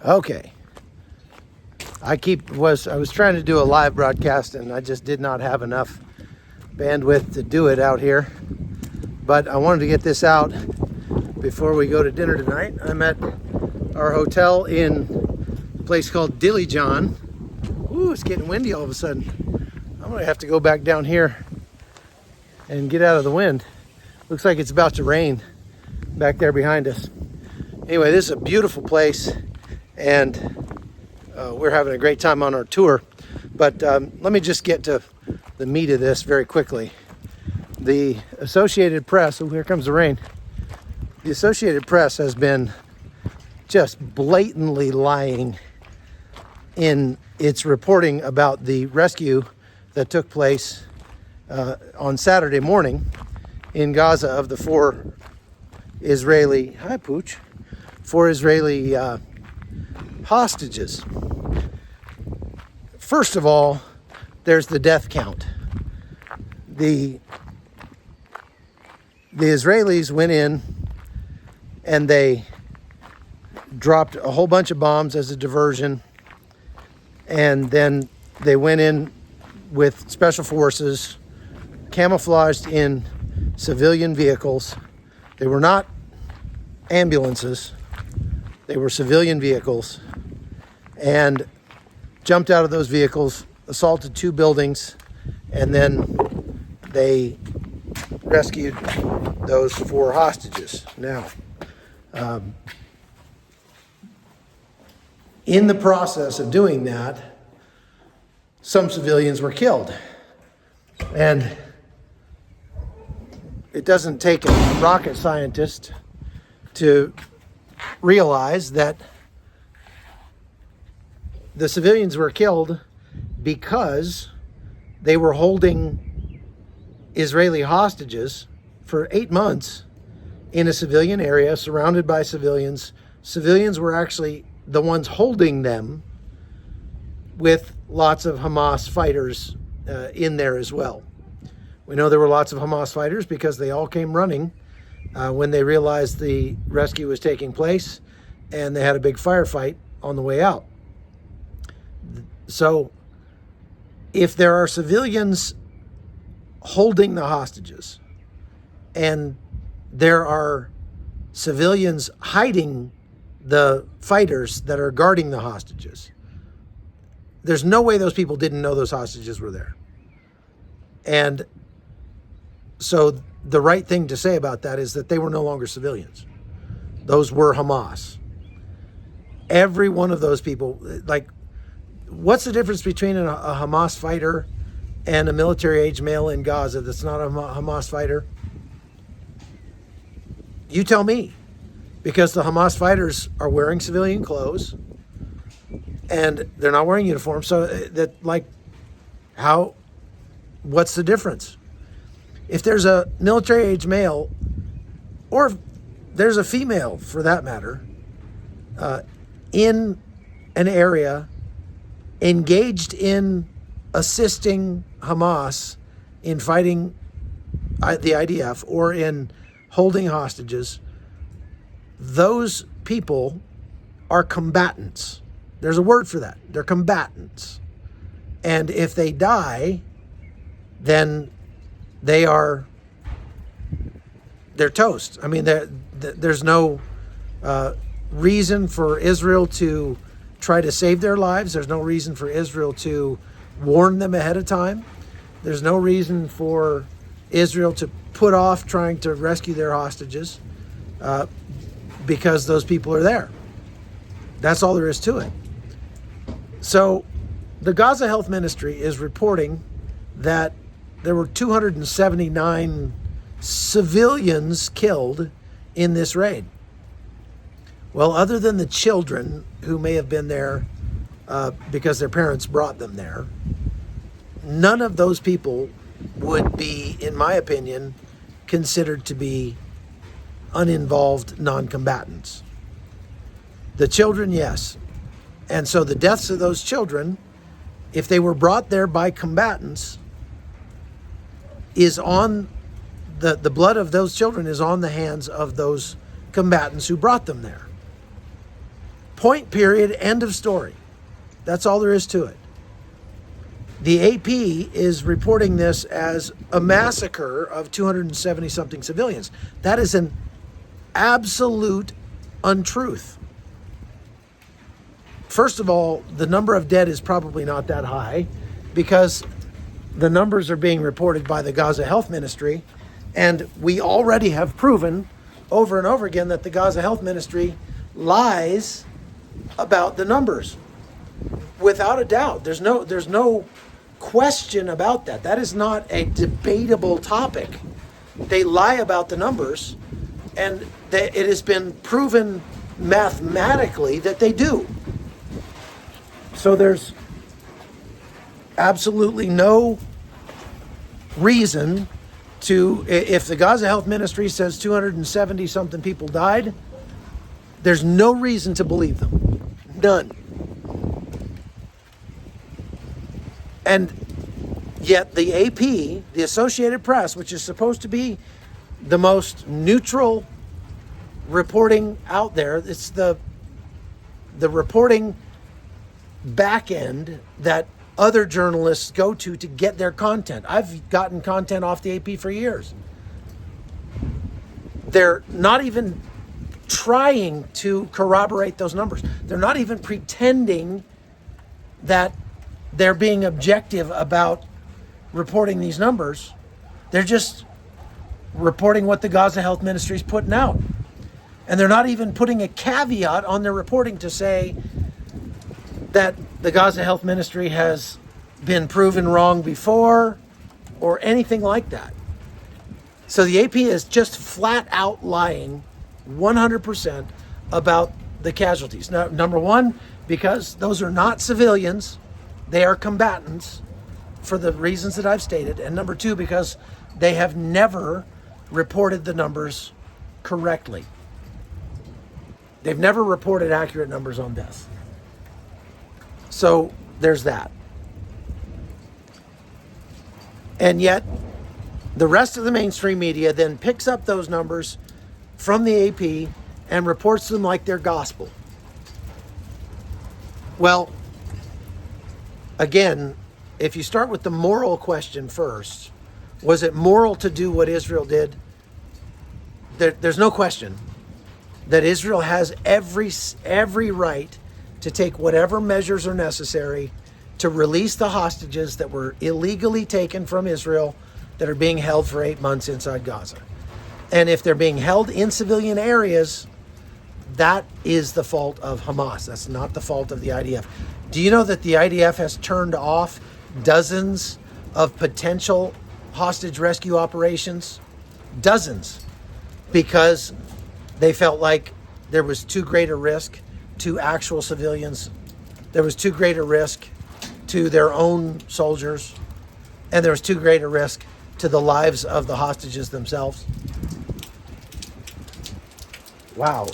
Okay. I was trying to do a live broadcast and I just did not have enough bandwidth to do it out here. But I wanted to get this out before we go to dinner tonight. I'm at our hotel in a place called Dilijan. Ooh, it's getting windy all of a sudden. I'm gonna have to go back down here and get out of the wind. Looks like it's about to rain back there behind us. Anyway, this is a beautiful place, and we're having a great time on our tour. But let me just get to the meat of this very quickly. The Associated Press, oh, here comes the rain. The Associated Press has been just blatantly lying in its reporting about the rescue that took place on Saturday morning in Gaza of the four Israeli hostages. First of all, there's the death count. The Israelis went in and they dropped a whole bunch of bombs as a diversion, and then they went in with special forces camouflaged in civilian vehicles. They were not ambulances, they were civilian vehicles, and jumped out of those vehicles, assaulted two buildings, and then they rescued those four hostages. Now, in the process of doing that, some civilians were killed. And it doesn't take a rocket scientist to realize that the civilians were killed because they were holding Israeli hostages for 8 months in a civilian area surrounded by civilians. Civilians were actually the ones holding them, with lots of Hamas fighters in there as well. We know there were lots of Hamas fighters because they all came running when they realized the rescue was taking place, and they had a big firefight on the way out. So if there are civilians holding the hostages and there are civilians hiding the fighters that are guarding the hostages, there's no way those people didn't know those hostages were there. And so the right thing to say about that is that they were no longer civilians. Those were Hamas. Every one of those people, like, what's the difference between a Hamas fighter and a military-age male in Gaza that's not a Hamas fighter? You tell me. Because the Hamas fighters are wearing civilian clothes and they're not wearing uniforms. So that, like, what's the difference? If there's a military-age male, or if there's a female for that matter, in an area engaged in assisting Hamas in fighting the IDF or in holding hostages, those people are combatants. There's a word for that. They're combatants. And if they die, then they're toast. I mean, there's no reason for Israel to try to save their lives. There's no reason for Israel to warn them ahead of time. There's no reason for Israel to put off trying to rescue their hostages because those people are there. That's all there is to it. So the Gaza Health Ministry is reporting that there were 279 civilians killed in this raid. Well, other than the children who may have been there because their parents brought them there, none of those people would be, in my opinion, considered to be uninvolved non-combatants. The children, yes. And so the deaths of those children, if they were brought there by combatants, is on the blood of those children is on the hands of those combatants who brought them there. Point, period, end of story. That's all there is to it. The AP is reporting this as a massacre of 270-something civilians. That is an absolute untruth. First of all, the number of dead is probably not that high because the numbers are being reported by the Gaza Health Ministry, and we already have proven over and over again that the Gaza Health Ministry lies about the numbers. Without a doubt, there's no question about that. That is not a debatable topic. They lie about the numbers, and it has been proven mathematically that they do. So there's absolutely no reason to, if the Gaza Health Ministry says 270 something people died, there's no reason to believe them. None. And yet the AP, the Associated Press, which is supposed to be the most neutral reporting out there, it's the reporting back end that other journalists go to get their content. I've gotten content off the AP for years. They're not even trying to corroborate those numbers. They're not even pretending that they're being objective about reporting these numbers. They're just reporting what the Gaza Health Ministry is putting out. And they're not even putting a caveat on their reporting to say that the Gaza Health Ministry has been proven wrong before or anything like that. So the AP is just flat out lying 100% about the casualties. Now, number one, because those are not civilians, they are combatants for the reasons that I've stated. And number two, because they have never reported the numbers correctly. They've never reported accurate numbers on deaths. So there's that. And yet, the rest of the mainstream media then picks up those numbers from the AP and reports them like they're gospel. Well, again, if you start with the moral question first, was it moral to do what Israel did? There's no question that Israel has every right to take whatever measures are necessary to release the hostages that were illegally taken from Israel that are being held for 8 months inside Gaza. And if they're being held in civilian areas, that is the fault of Hamas. That's not the fault of the IDF. Do you know that the IDF has turned off dozens of potential hostage rescue operations? Dozens. Because they felt like there was too great a risk to actual civilians. There was too great a risk to their own soldiers. And there was too great a risk to the lives of the hostages themselves. Wow,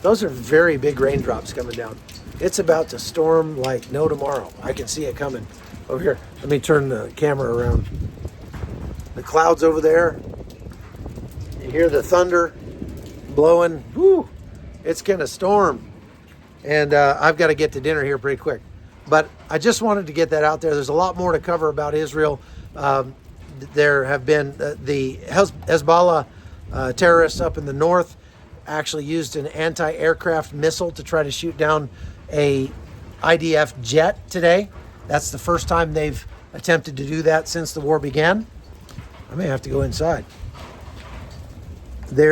those are very big raindrops coming down. It's about to storm like no tomorrow. I can see it coming over here. Let me turn the camera around. The clouds over there. You hear the thunder blowing. Woo! It's going to storm. And I've got to get to dinner here pretty quick. But I just wanted to get that out there. There's a lot more to cover about Israel. There have been the Hezbollah terrorists up in the north actually used an anti-aircraft missile to try to shoot down a IDF jet today. That's the first time they've attempted to do that since the war began. I may have to go inside. They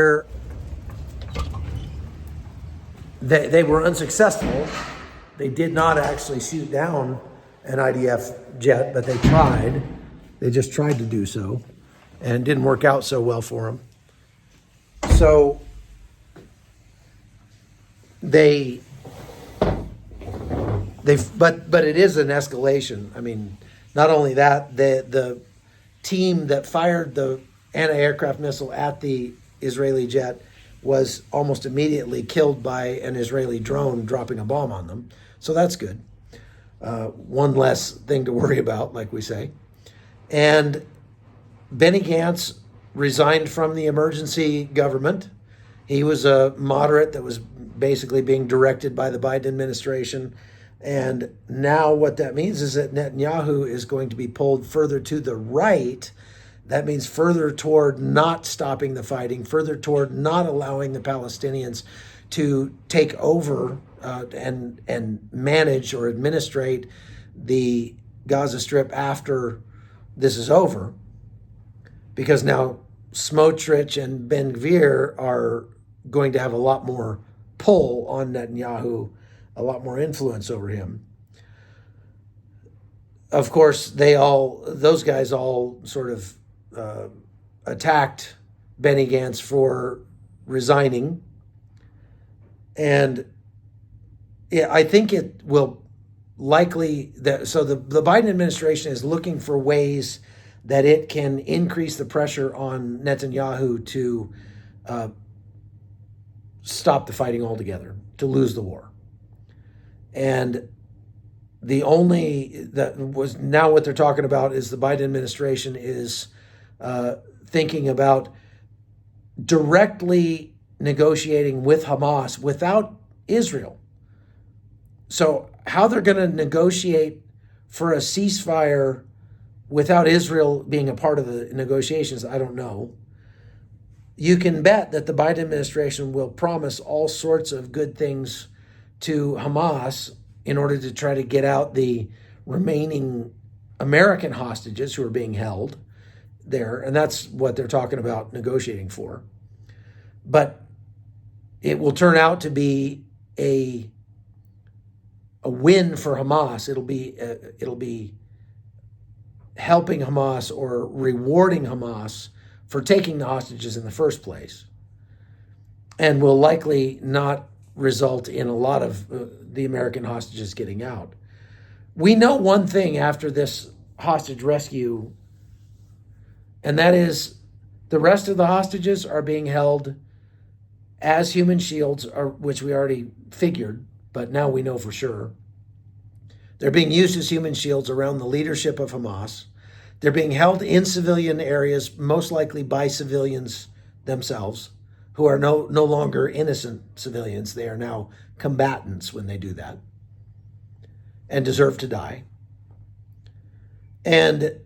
were unsuccessful. They did not actually shoot down an IDF jet, but they tried. They just tried to do so, and it didn't work out so well for them. So but it is an escalation. I mean, not only that, the team that fired the anti-aircraft missile at the Israeli jet was almost immediately killed by an Israeli drone dropping a bomb on them. So that's good. One less thing to worry about, like we say. And Benny Gantz resigned from the emergency government, He was a moderate that was basically being directed by the Biden administration. And now what that means is that Netanyahu is going to be pulled further to the right. That means further toward not stopping the fighting, further toward not allowing the Palestinians to take over and manage or administrate the Gaza Strip after this is over. Because now Smotrich and Ben Gvir are going to have a lot more pull on Netanyahu, a lot more influence over him. Of course, those guys all sort of attacked Benny Gantz for resigning. And yeah, I think it will likely so the Biden administration is looking for ways that it can increase the pressure on Netanyahu to stop the fighting altogether, to lose the war. And the only that was now what they're talking about is the Biden administration is thinking about directly negotiating with Hamas without Israel. So how they're going to negotiate for a ceasefire without Israel being a part of the negotiations, I don't know. You can bet that the Biden administration will promise all sorts of good things to Hamas in order to try to get out the remaining American hostages who are being held there. And that's what they're talking about negotiating for. But it will turn out to be a win for Hamas. It'll be helping Hamas or rewarding Hamas for taking the hostages in the first place, and will likely not result in a lot of the American hostages getting out. We know one thing after this hostage rescue, and that is the rest of the hostages are being held as human shields, which we already figured, but now we know for sure. They're being used as human shields around the leadership of Hamas. They're being held in civilian areas, most likely by civilians themselves, who are no longer innocent civilians. They are now combatants when they do that and deserve to die. And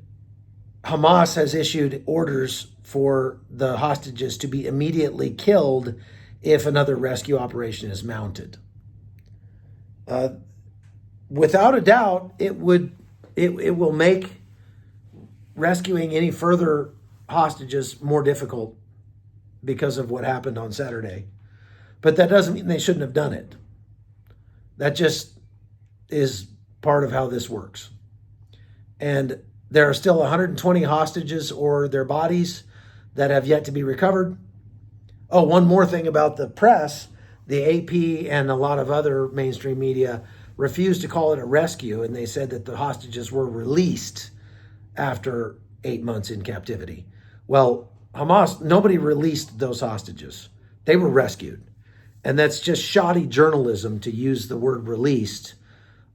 Hamas has issued orders for the hostages to be immediately killed if another rescue operation is mounted. Without a doubt, it will make rescuing any further hostages more difficult because of what happened on Saturday. But that doesn't mean they shouldn't have done it. That just is part of how this works. And there are still 120 hostages or their bodies that have yet to be recovered. Oh, one more thing about the press. The AP and a lot of other mainstream media refused to call it a rescue, and they said that the hostages were released after 8 months in captivity. Well, Hamas, nobody released those hostages. They were rescued. And that's just shoddy journalism to use the word released.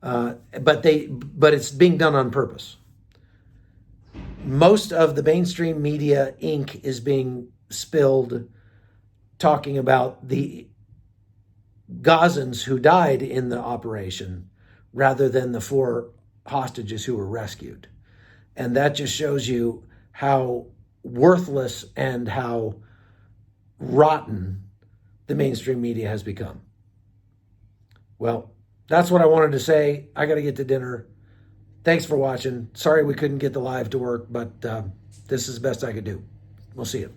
But it's being done on purpose. Most of the mainstream media ink is being spilled talking about the Gazans who died in the operation rather than the 4 hostages who were rescued. And that just shows you how worthless and how rotten the mainstream media has become. Well, that's what I wanted to say. I got to get to dinner. Thanks for watching. Sorry we couldn't get the live to work, but this is the best I could do. We'll see you.